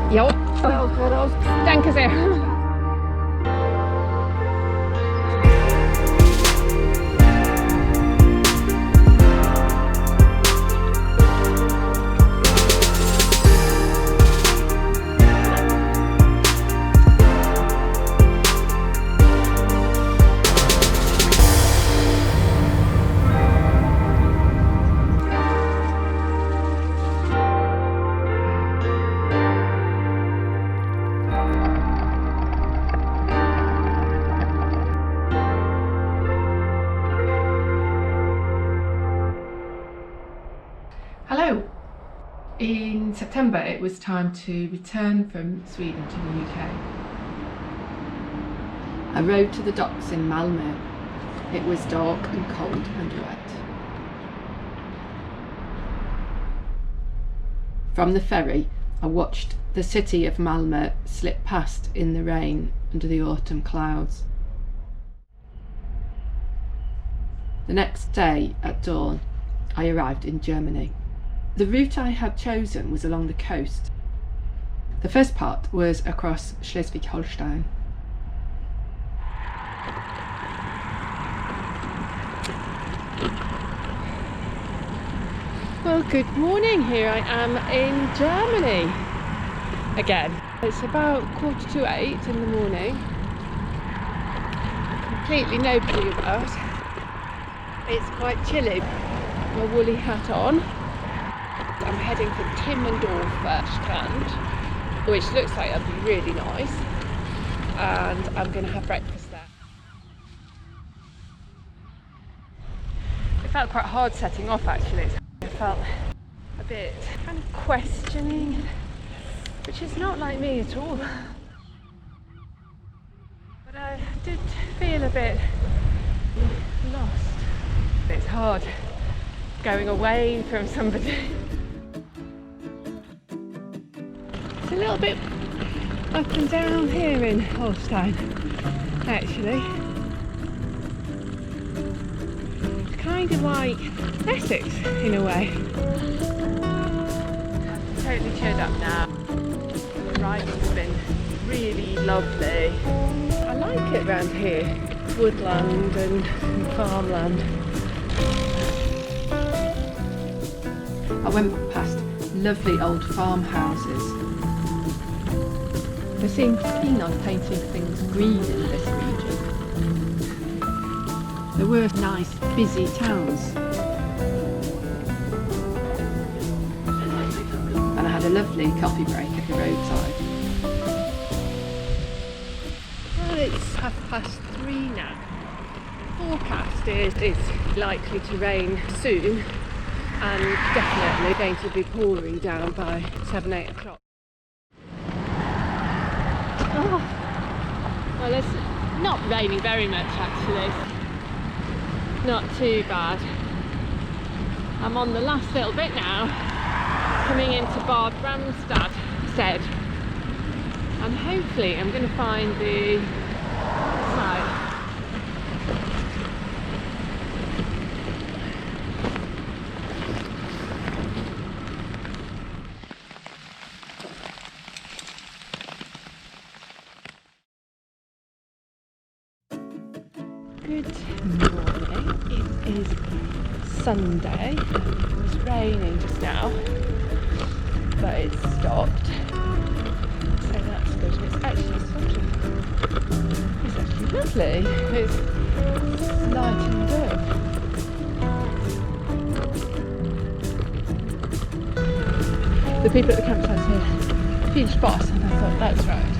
Jo, danke sehr. Hello! In September it was time to return from Sweden to the UK. I rode to the docks in Malmö. It was dark and cold and wet. From the ferry I watched the city of Malmö slip past in the rain under the autumn clouds. The next day at dawn I arrived in Germany. The route I had chosen was along the coast. The first part was across Schleswig-Holstein. Well, good morning. Here I am in Germany again. It's about 7:45 in the morning. Completely nobody about. It's quite chilly. My woolly hat on. I'm heading for Timmendorfer Strand, which looks like it'll be really nice, and I'm going to have breakfast there. It felt quite hard setting off actually. I felt a bit kind of questioning, which is not like me at all. But I did feel a bit lost. It's hard going away from somebody. It's a little bit up and down here in Holstein, actually. It's kind of like Essex in a way. Totally cheered up now. The riding's been really lovely. I like it around here, woodland and farmland. I went past lovely old farmhouses. They seem keen on painting things green in this region. There were nice, busy towns. And I had a lovely coffee break at the roadside. Well, it's 3:30 now. The forecast is it's likely to rain soon, and definitely going to be pouring down by 7-8 o'clock. Oh, well, it's not raining very much actually. Not too bad. I'm on the last little bit now, coming into Bad Bramstead, and hopefully I'm going to find the site. Good morning. It is Sunday. It was raining just now, but it's stopped. So that's good. And it's actually lovely. It's light and good. The people at the campsite said, huge boss, and I thought, that's right.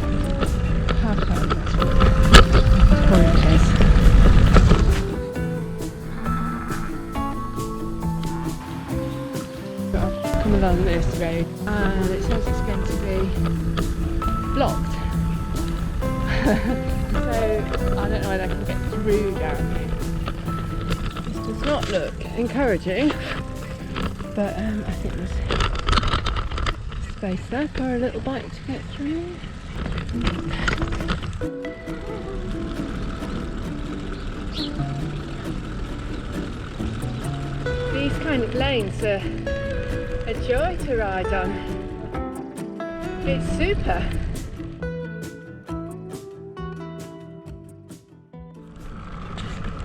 How come that's right? Come along this road and it says it's going to be blocked. So I don't know whether I can get through down here. This does not look encouraging, but I think there's space there for a little bike to get through. These kind of lanes are a joy to ride on. It's super.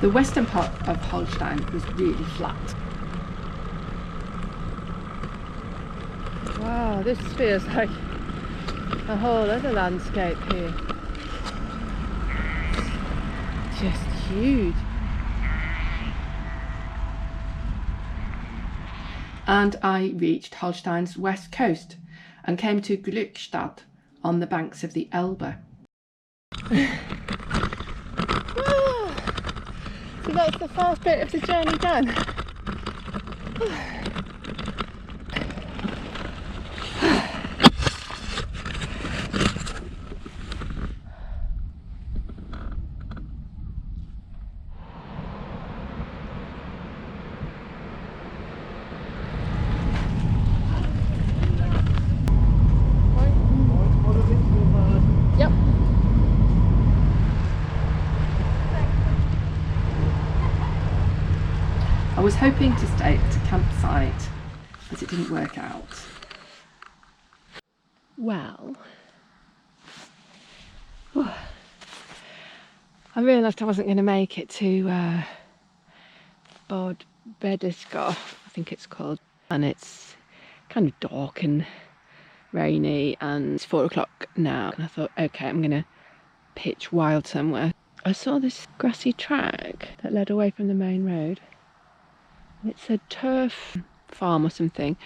The western part of Holstein was really flat. Wow, this feels like a whole other landscape here. Just huge. And I reached Holstein's west coast and came to Glückstadt on the banks of the Elbe. So that's the first bit of the journey done. Yep. I was hoping to stay at a campsite, but it didn't work out. Well, I realised I wasn't going to make it to Bod Bedeskov, I think it's called, and it's kind of dark and rainy, and it's 4 o'clock now, and I thought, okay, I'm going to pitch wild somewhere. I saw this grassy track that led away from the main road. It's a turf farm or something.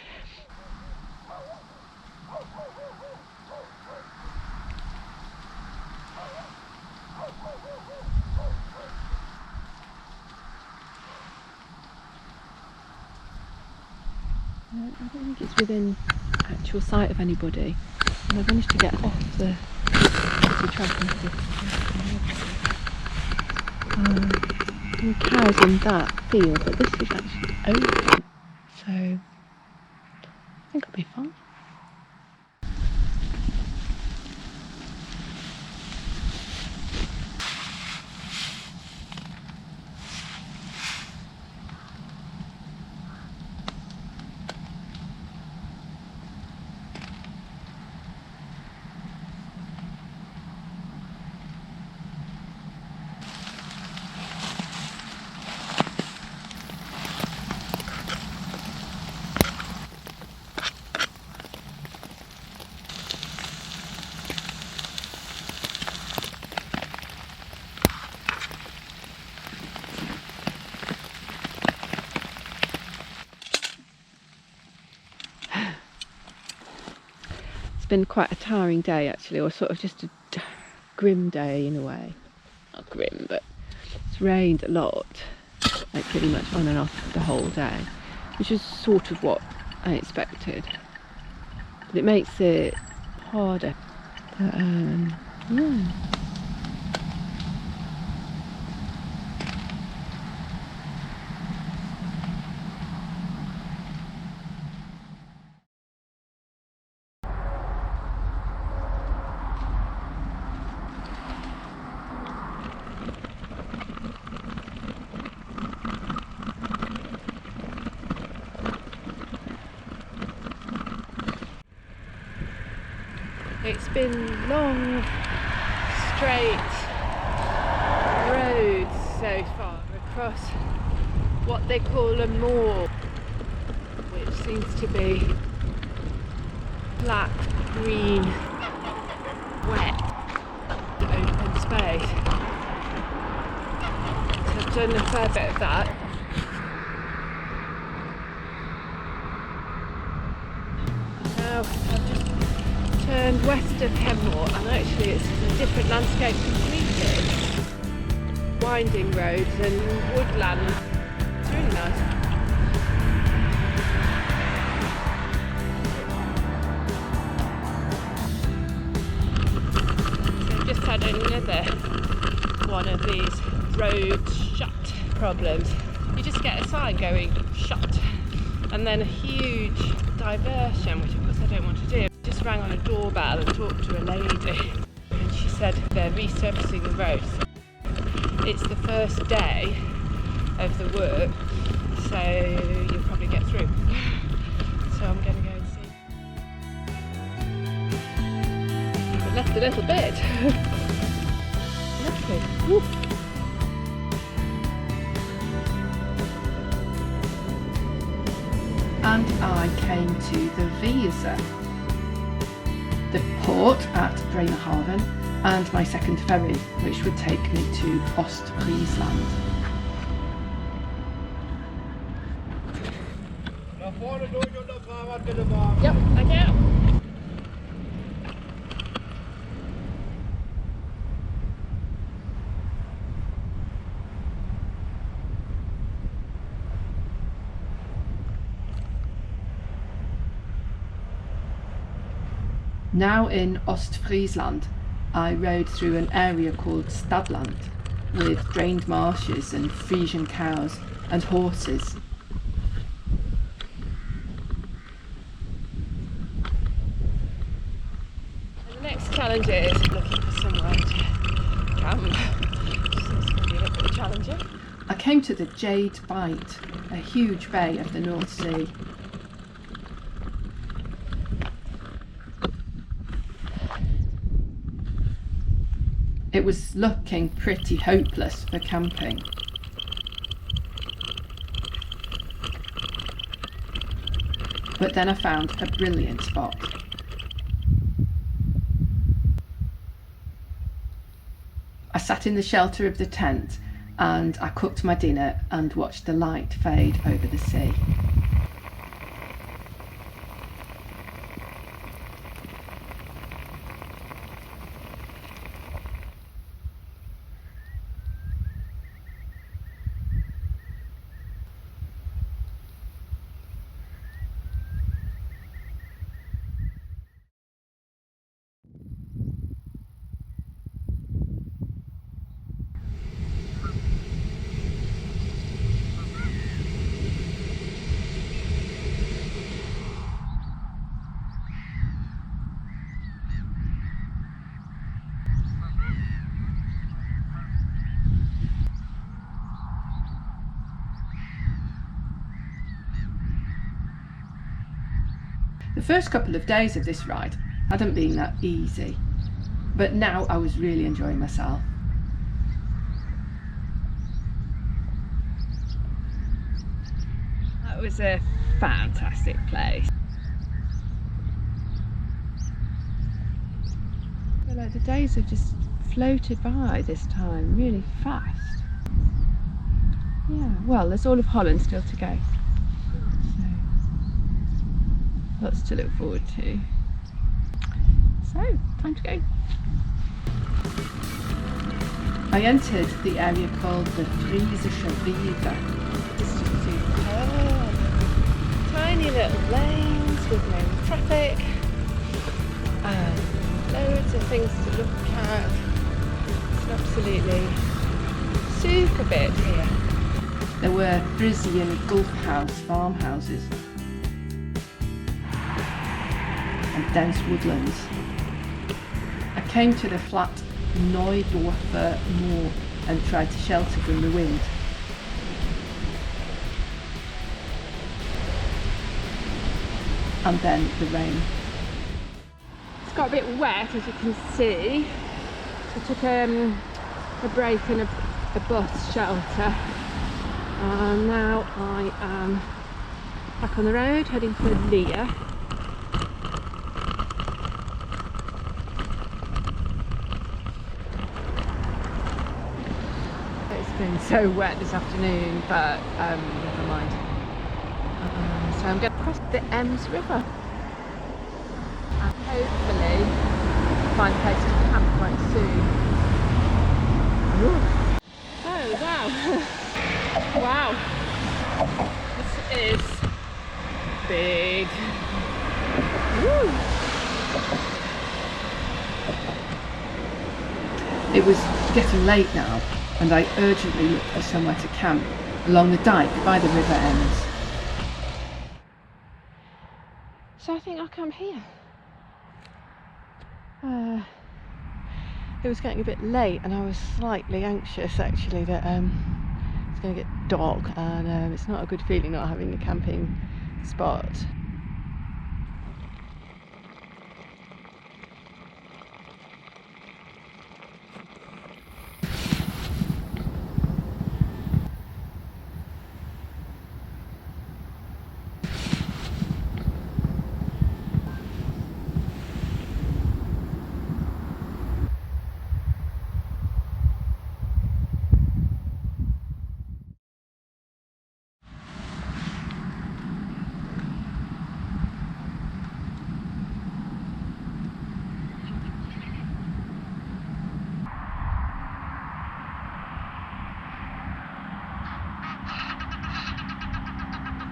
I don't think it's within actual sight of anybody. And I managed to get off the track into the cows in that field, but this is actually open, so I think I'll be fine. It's been quite a tiring day actually, or sort of just a grim day in a way. Not grim, but it's rained a lot, like pretty much on and off the whole day, which is sort of what I expected. But it makes it harder. But, yeah. It's been long, straight roads so far across what they call a moor, which seems to be flat, green, wet, open space. So I've done a fair bit of that. Now I've just turned west of Kenmore, and actually it's a different landscape completely. Winding roads and woodland. It's really nice. So I've just had another one of these road shut problems. You just get a sign going shut, and then a huge diversion, which of course I don't want to do. Just rang on a doorbell and talked to a lady, and she said they're resurfacing the road. It's the first day of the work, so you'll probably get through. So I'm going to go and see. left a little bit. Lovely. Woo. And I came to the Weser, the port at Bremerhaven, and my second ferry, which would take me to Ostfriesland. Yep, thank you. Now in Ostfriesland, I rode through an area called Stadland, with drained marshes and Frisian cows and horses. And the next challenge is looking for somewhere to camp. Seems to be a little bit challenging. I came to the Jade Bight, a huge bay of the North Sea. It was looking pretty hopeless for camping. But then I found a brilliant spot. I sat in the shelter of the tent and I cooked my dinner and watched the light fade over the sea. The first couple of days of this ride hadn't been that easy, but now I was really enjoying myself. That was a fantastic place. I feel like the days have just floated by this time, really fast. Yeah, well, there's all of Holland still to go. Lots to look forward to. So, time to go. I entered the area called the Friesische Wiese. Just superb. Tiny little lanes with no traffic and loads of things to look at. It's an absolutely super bit here. There were Frisian Gulf House farmhouses and dense woodlands. I came to the flat Neudorfer Moor and tried to shelter from the wind. And then the rain. It's got a bit wet, as you can see. I took a break in a bus shelter, and now I am back on the road heading for Leah. It's been so wet this afternoon, but never mind. So I'm going to cross the Ems River and hopefully find a place to camp quite soon. Ooh. Oh wow! Wow! This is big. Woo. It was getting late now, and I urgently looked for somewhere to camp along the dyke by the River Ems. So I think I'll camp here. It was getting a bit late and I was slightly anxious actually that it's going to get dark, and it's not a good feeling not having a camping spot.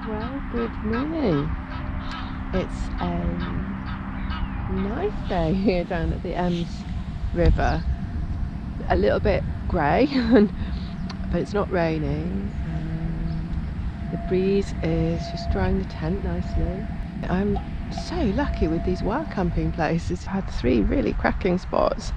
Well, good morning. It's a nice day here down at the Ems River. A little bit grey, but it's not raining. The breeze is just drying the tent nicely. I'm so lucky with these wild camping places. I've had 3 really cracking spots.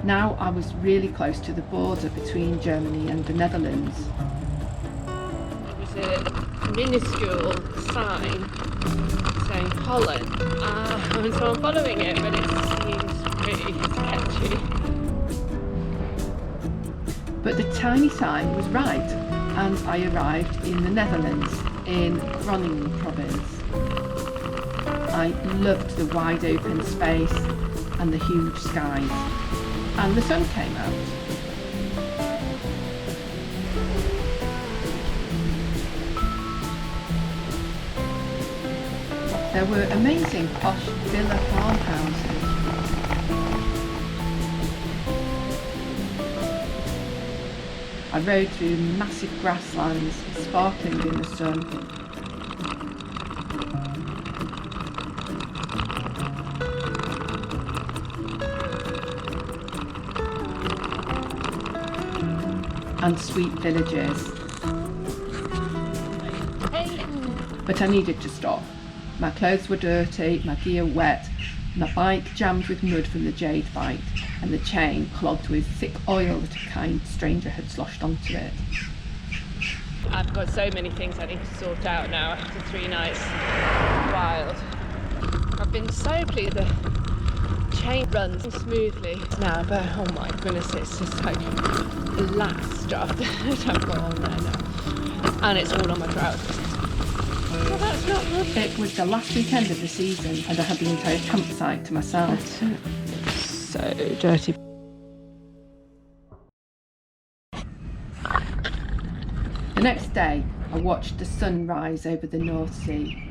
Now I was really close to the border between Germany and the Netherlands. There's a minuscule sign saying Holland, and so I'm following it, but it seems really sketchy. But the tiny sign was right, and I arrived in the Netherlands, in Groningen province. I loved the wide open space and the huge skies, and the sun came out. There were amazing posh villa farmhouses. I rode through massive grasslands, sparkling in the sun. And sweet villages. But I needed to stop. My clothes were dirty, my gear wet, my bike jammed with mud from the jade bite, and the chain clogged with thick oil that a kind stranger had sloshed onto it. I've got so many things I need to sort out now after 3 nights wild. I've been so pleased the chain runs smoothly now, but oh my goodness, it's just like the last stuff that I've got on there now. And it's all on my trousers. Well, that's not good. It was the last weekend of the season and I had the entire campsite to myself. So dirty. The next day, I watched the sun rise over the North Sea.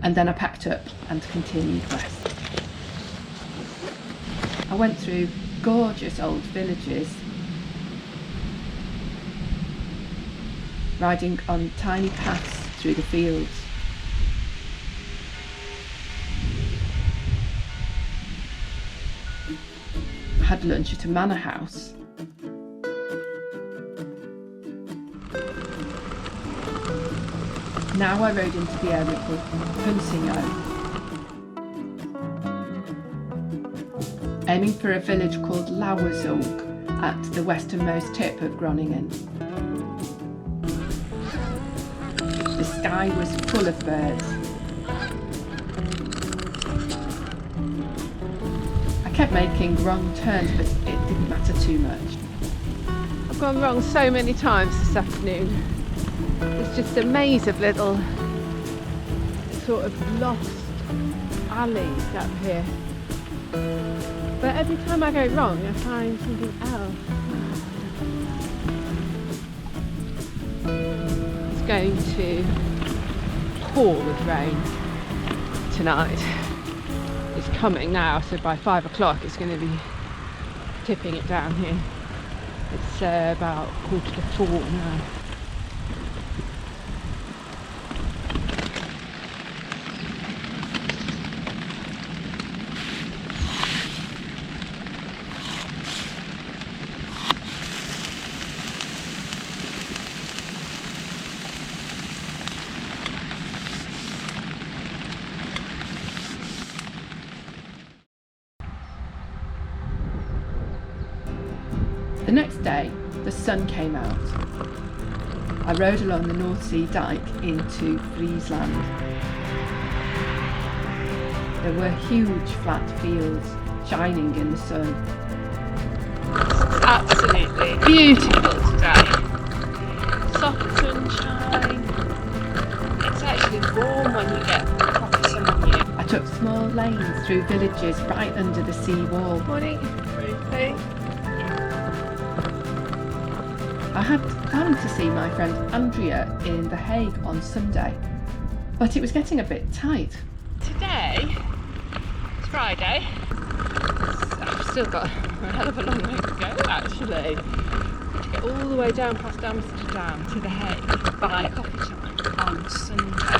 And then I packed up and continued west. I went through gorgeous old villages, riding on tiny paths through the fields. I had lunch at a manor house. Now I rode into the area called Hunsingo, aiming for a village called Lauwerzorg at the westernmost tip of Groningen. The sky was full of birds. I kept making wrong turns, but it didn't matter too much. I've gone wrong so many times this afternoon. It's just a maze of little sort of lost alleys up here. But every time I go wrong, I find something else. It's going to pour with rain tonight. It's coming now, so by 5 o'clock it's going to be tipping it down here. It's about 3:45 now. The next day, the sun came out. I rode along the North Sea dike into Friesland. There were huge flat fields, shining in the sun. It's absolutely beautiful today. Soft sunshine. It's actually warm when you get proper sun on you. I took small lanes through villages right under the sea wall. Morning, Ruthie. I had planned to see my friend Andrea in The Hague on Sunday, but it was getting a bit tight. Today, it's Friday. I've still got a hell of a long way to go actually. To get all the way down past Amsterdam to The Hague by coffee time on Sunday.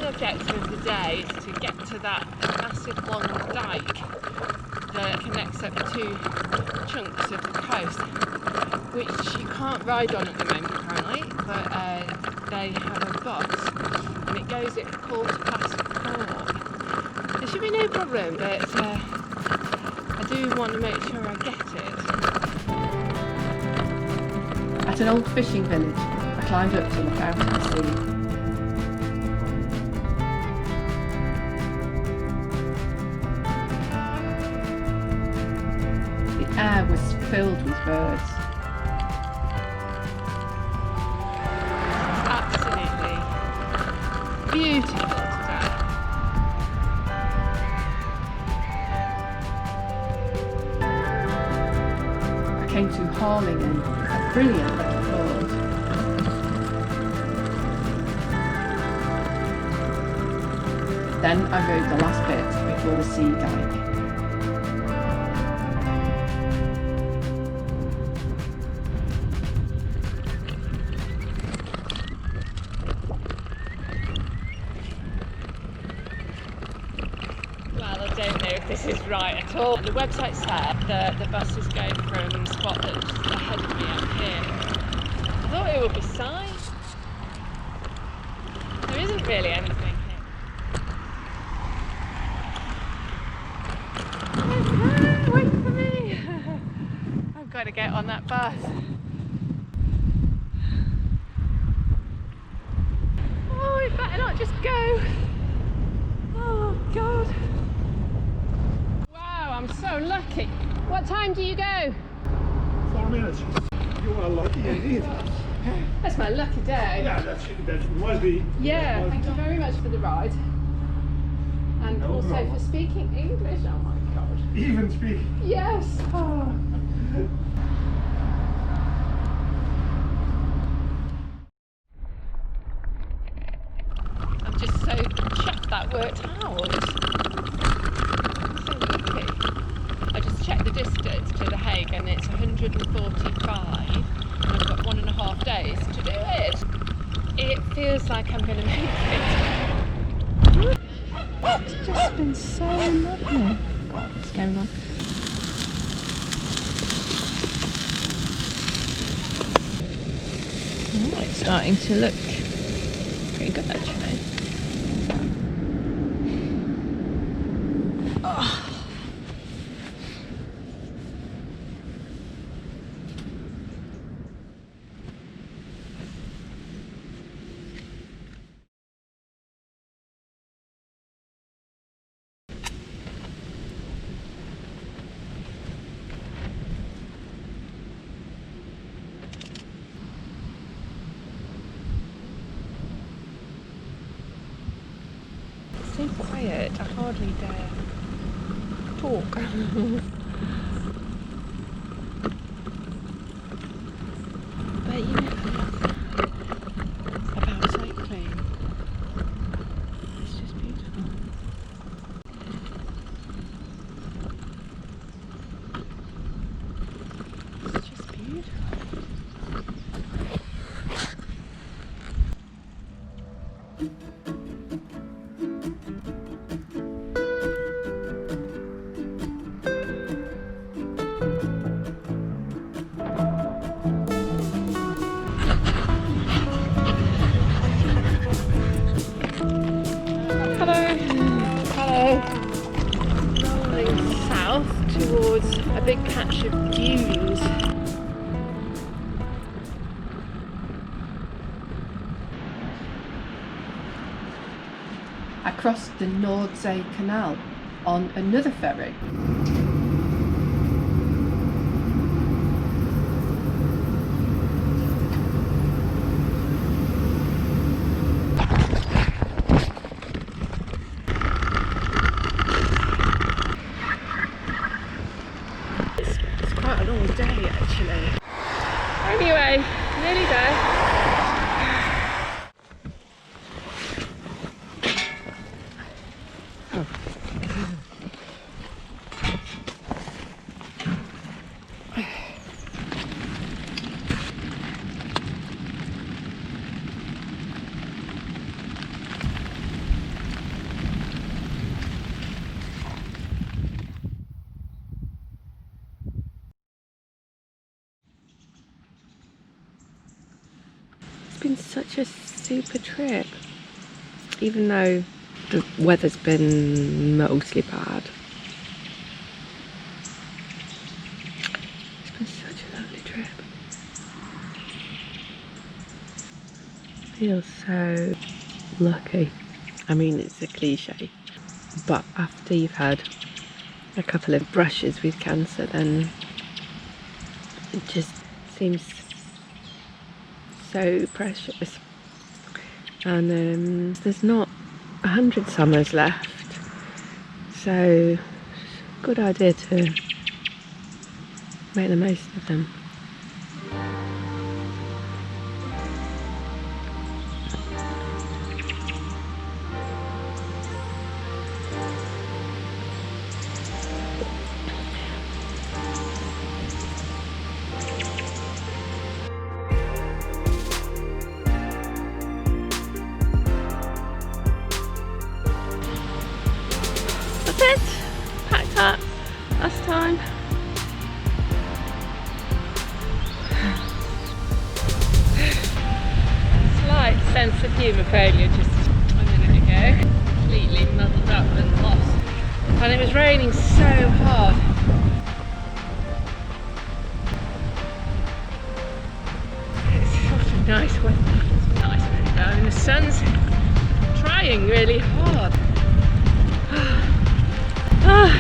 Objective of the day is to get to that massive long dike that connects up two chunks of the coast, which you can't ride on at the moment apparently, but they have a bus and it goes at 4:15. There should be no problem, but I do want to make sure I get it. At an old fishing village, I climbed up to look out at the sea. The air was filled with birds. Absolutely beautiful today. I came to Harlingen, a brilliant little port. Then I rode the last bit before the sea dike. Well, I don't know if this is right at all. The website said that the bus is going from the spot that's ahead of me up here. I thought it would be signed. There isn't really anything here. Wait for me! I've got to get on that bus. Oh, it better not just go. Oh God. Wow, I'm so lucky. What time do you go? 4 minutes. You are lucky indeed. That's my lucky day. Yeah, that must be. Yeah, that thank you very much for the ride. And No also problem. for speaking English. Oh my God. even speak. Yes. Oh. I'm just so chuffed that worked out. So lucky. I just checked the distance to The Hague and it's 145 and I've got 1.5 days to do it. It feels like I'm going to make it. It's just been so lovely. What's going on? Oh, it's starting to look pretty good actually. Oh. So quiet, I hardly dare talk. But you know, about cycling, it's just beautiful. It's just beautiful. Rolling south towards a big patch of dunes. I crossed the Nordsee Canal on another ferry. It's quite a long day actually. Anyway, nearly there. It's been such a super trip, even though the weather's been mostly bad. It's been such a lovely trip. I feel so lucky. I mean, it's a cliche, but after you've had a couple of brushes with cancer, then it just seems so precious. And there's not 100 summers left, so good idea to make the most of them. That's it. Packed up. Last time. Slight sense of humour failure just a minute ago. Completely muddled up and lost. And it was raining so hard. It's sort of nice weather. It's nice weather now, and the sun's trying really hard. I'm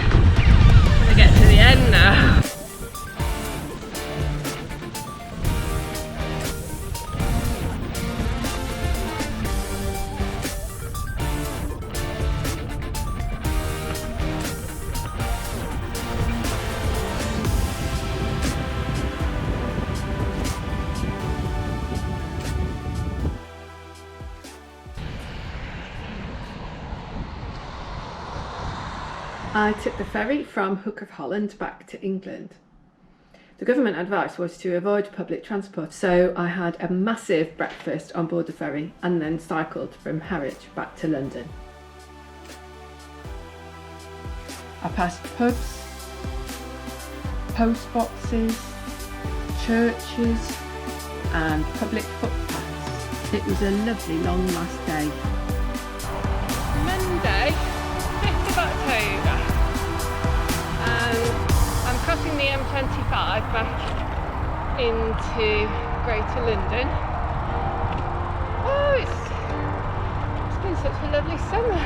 gonna get to the end now. I took the ferry from Hook of Holland back to England. The government advice was to avoid public transport, so I had a massive breakfast on board the ferry and then cycled from Harwich back to London. I passed pubs, post boxes, churches and public footpaths. It was a lovely long last day. Monday, 5th of October, and I'm crossing the M25 back into Greater London. Oh, it's been such a lovely summer.